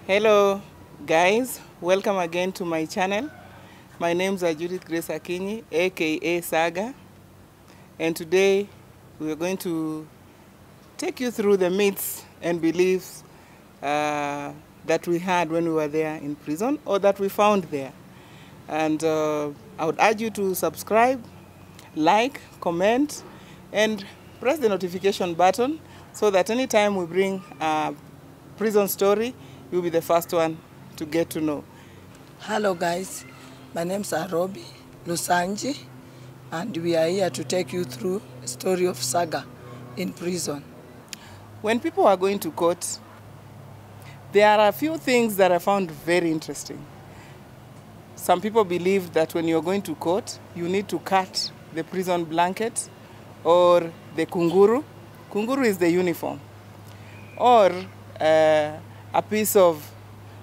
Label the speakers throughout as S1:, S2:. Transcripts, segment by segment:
S1: Hello guys, welcome again to my channel. My name is Judith Grace Akinyi, aka Saga, and today we are going to take you through the myths and beliefs that we had when we were there in prison or that we found there. And I would urge you to subscribe, like, comment, and press the notification button so that anytime we bring a prison story, you'll be the first one to get to know.
S2: Hello guys, my name is Arobi Lusanji, and we are here to take you through the story of Saga in prison.
S1: When people are going to court, there are a few things that I found very interesting. Some people believe that when you're going to court, you need to cut the prison blanket or the kunguru. Kunguru is the uniform. Or a piece of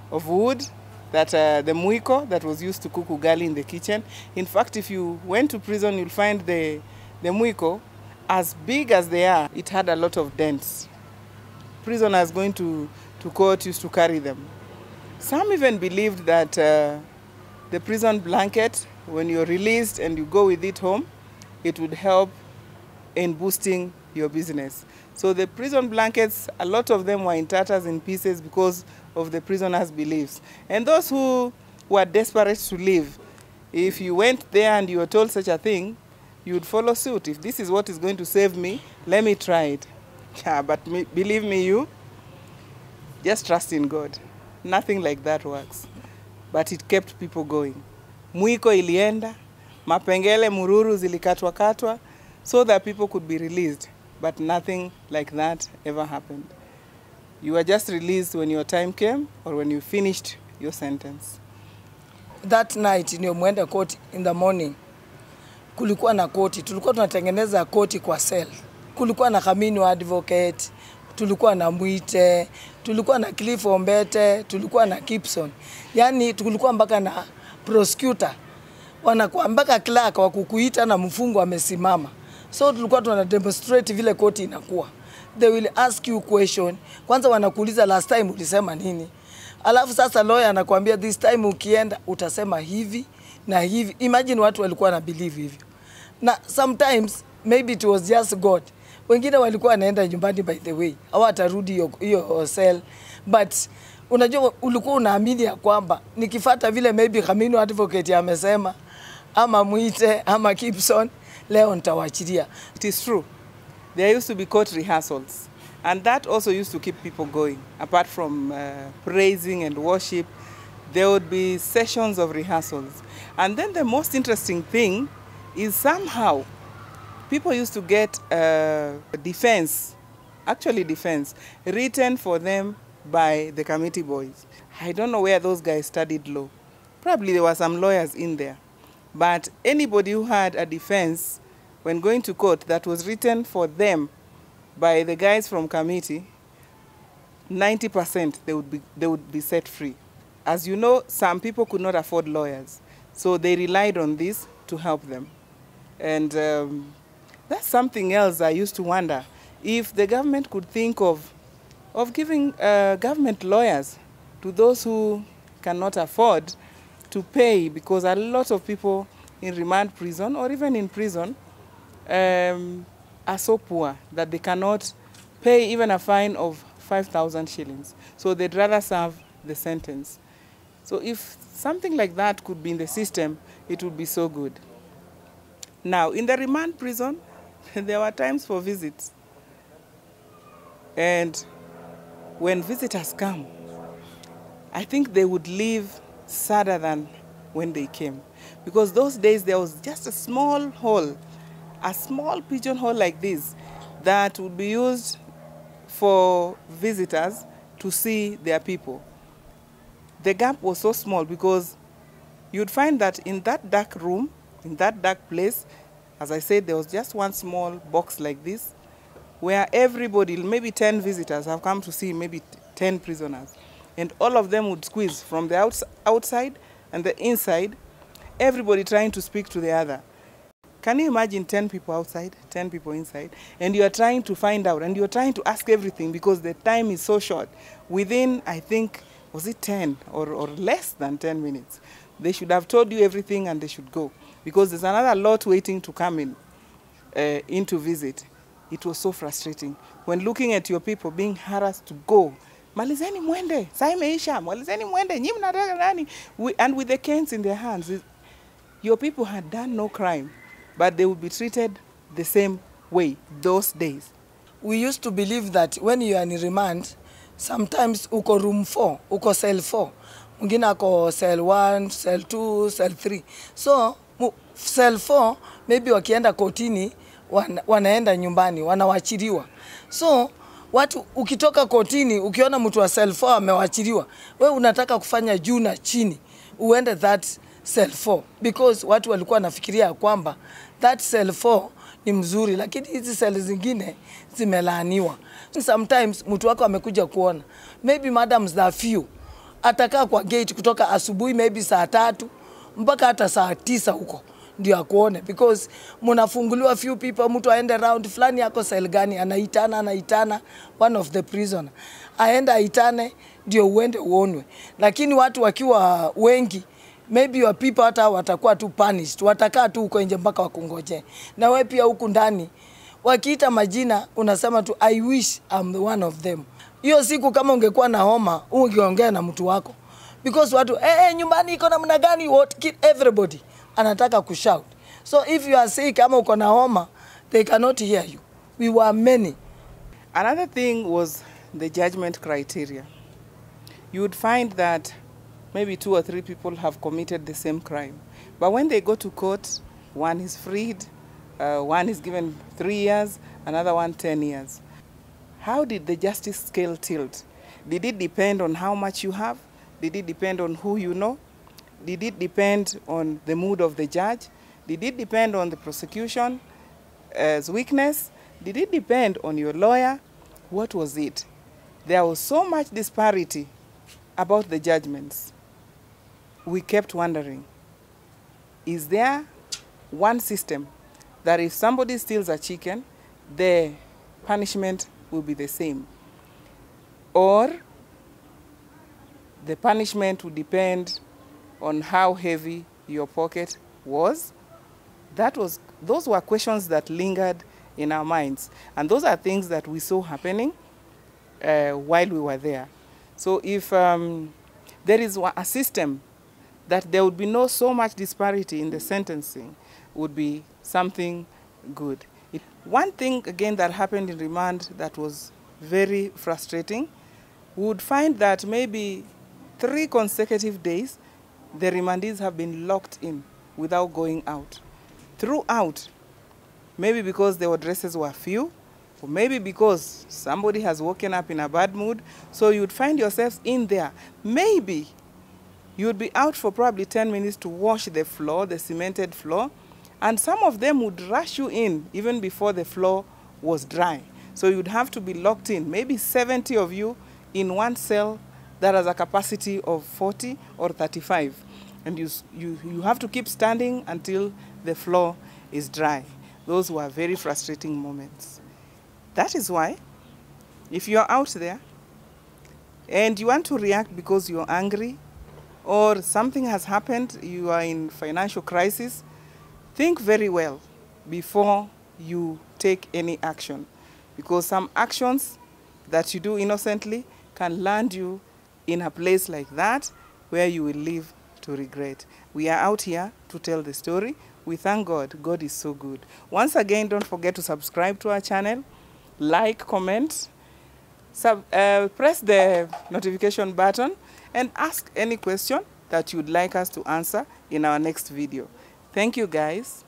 S1: wood, that the mwiko that was used to cook ugali in the kitchen. In fact, if you went to prison, you'll find the mwiko, as big as they are, it had a lot of dents. Prisoners going to court used to carry them. Some even believed that the prison blanket, when you're released and you go with it home, it would help in boosting your business. So the prison blankets, a lot of them were in tatters and pieces because of the prisoners' beliefs. And those who were desperate to leave, if you went there and you were told such a thing, you would follow suit. If this is what is going to save me, let me try it. Yeah, but believe me, you just trust in God. Nothing like that works. But it kept people going. Mwiko ilienda, mapengele mururu zilikatwa-katwa, so that people could be released. But nothing like that ever happened. You were just released when your time came or when you finished your sentence.
S2: That night in mwenda court in the morning, kulikuwa na koti. Tulikuwa tunatengeneza koti kwa cell. Kulikuwa na Kamino advocate, tulikuwa na Mwite, tulikuwa na Cliff Ombete, tulikuwa na Gibson. Yani tulikuwa mpaka na prosecutor. Wanakuwa mpaka clerk wa kukuita na mfungo amesimama. So tulikuwa tuna demonstrate vile koti inakuwa. They will ask you question. Kwanza wanakuuliza last time ulisema nini? Alafu sasa lawyer anakuambia this time ukienda utasema hivi na hivi. Imagine watu walikuwa na believe hivyo. Na sometimes maybe it was just God. Wengine walikuwa wanaenda nyumbani by the way. Hawatarudi hiyo cell. But unajua ulikuwa unaamini ya kwamba nikifuata vile maybe Kamino advocate amesema ama Mwite ama Gibson leo nitawachilia.
S1: It is true. There used to be court rehearsals, and that also used to keep people going. Apart from praising and worship, there would be sessions of rehearsals. And then the most interesting thing is somehow people used to get defense, written for them by the committee boys. I don't know where those guys studied law. Probably there were some lawyers in there. But anybody who had a defense when going to court that was written for them by the guys from committee, 90% they would be set free. As you know, some people could not afford lawyers, so they relied on this to help them. And that's something else I used to wonder. If the government could think of giving government lawyers to those who cannot afford to pay, because a lot of people in remand prison or even in prison are so poor that they cannot pay even a fine of 5,000 shillings. So they'd rather serve the sentence. So if something like that could be in the system, it would be so good. Now, in the remand prison, there were times for visits. And when visitors come, I think they would leave sadder than when they came. Because those days there was just a small hole, a small pigeon hole like this that would be used for visitors to see their people. The gap was so small because you'd find that in that dark room, in that dark place, as I said, there was just one small box like this where everybody, maybe 10 visitors have come to see maybe 10 prisoners. And all of them would squeeze from the outside and the inside, everybody trying to speak to the other. Can you imagine 10 people outside, 10 people inside, and you are trying to find out, and you are trying to ask everything because the time is so short. Within, I think, was it 10 or less than 10 minutes? They should have told you everything and they should go, because there's another lot waiting to come in to visit. It was so frustrating when looking at your people being harassed to go. Malizeni mwende, saa imeisha, malizeni mwende, nyi mnataka nani? And with the canes in their hands. Your people had done no crime, but they would be treated the same way those days.
S2: We used to believe that when you are in remand, sometimes uko room 4, uko cell 4, mwingine ako cell 1, cell 2, cell 3. So cell 4 maybe wakienda kotini wanaenda nyumbani, wanawachiliwa. So watu ukitoka kotini ukiona mtu wa cell 4 amewachiliwa, wewe unataka kufanya juu na chini uende that cell 4, because watu walikuwa nafikiria kwamba that cell 4 ni mzuri, lakini hizi cell zingine zimelaaniwa. Sometimes mtu wako amekuja kuona, maybe madams there few, atakaa kwa gate kutoka asubuhi maybe saa 3 mpaka hata saa 9 huko ndio akuone, because mnafunguliwa few people, mtu aende round fulani yako cell gani, anaitana one of the prisoner, aenda aitane ndio uende uonwe. Lakini watu wakiwa wengi, maybe your people hata watakuwa tu punished, watakaa tu huko nje mpaka wakungoje. Na wewe pia huku ndani wakiita majina unasema tu I wish I'm one of them. Hiyo siku kama ungekuwa na homa ungeongea na mtu wako, because watu nyumbani iko namna gani, what everybody anataka kushout. So if you are sick kama uko na homa, they cannot hear you. We were many.
S1: Another thing was the judgment criteria. You would find that maybe 2 or 3 people have committed the same crime, but when they go to court, one is freed, one is given 3 years, another one 10 years. How did the justice scale tilt? Did it depend on how much you have? Did it depend on who you know? Did it depend on the mood of the judge? Did it depend on the prosecution's weakness? Did it depend on your lawyer? What was it? There was so much disparity about the judgments. We kept wondering, is there one system that if somebody steals a chicken, the punishment will be the same? Or the punishment would depend on how heavy your pocket was? Those were questions that lingered in our minds. And those are things that we saw happening while we were there. So if there is a system that there would be no so much disparity in the sentencing, would be something good. One thing again that happened in remand that was very frustrating, we would find that maybe 3 consecutive days the remandees have been locked in without going out. Throughout, maybe because their dresses were few, or maybe because somebody has woken up in a bad mood, so you'd find yourselves in there. Maybe you'd be out for probably 10 minutes to wash the floor, the cemented floor, and some of them would rush you in even before the floor was dry. So you'd have to be locked in, maybe 70 of you in one cell that has a capacity of 40 or 35. And you have to keep standing until the floor is dry. Those were very frustrating moments. That is why, if you're out there and you want to react because you're angry or something has happened, you are in financial crisis, think very well before you take any action. Because some actions that you do innocently can land you in a place like that where you will live to regret. We are out here to tell the story. We thank God. God is so good. Once again, don't forget to subscribe to our channel, like, comment, press the notification button, and ask any question that you'd like us to answer in our next video. Thank you, guys.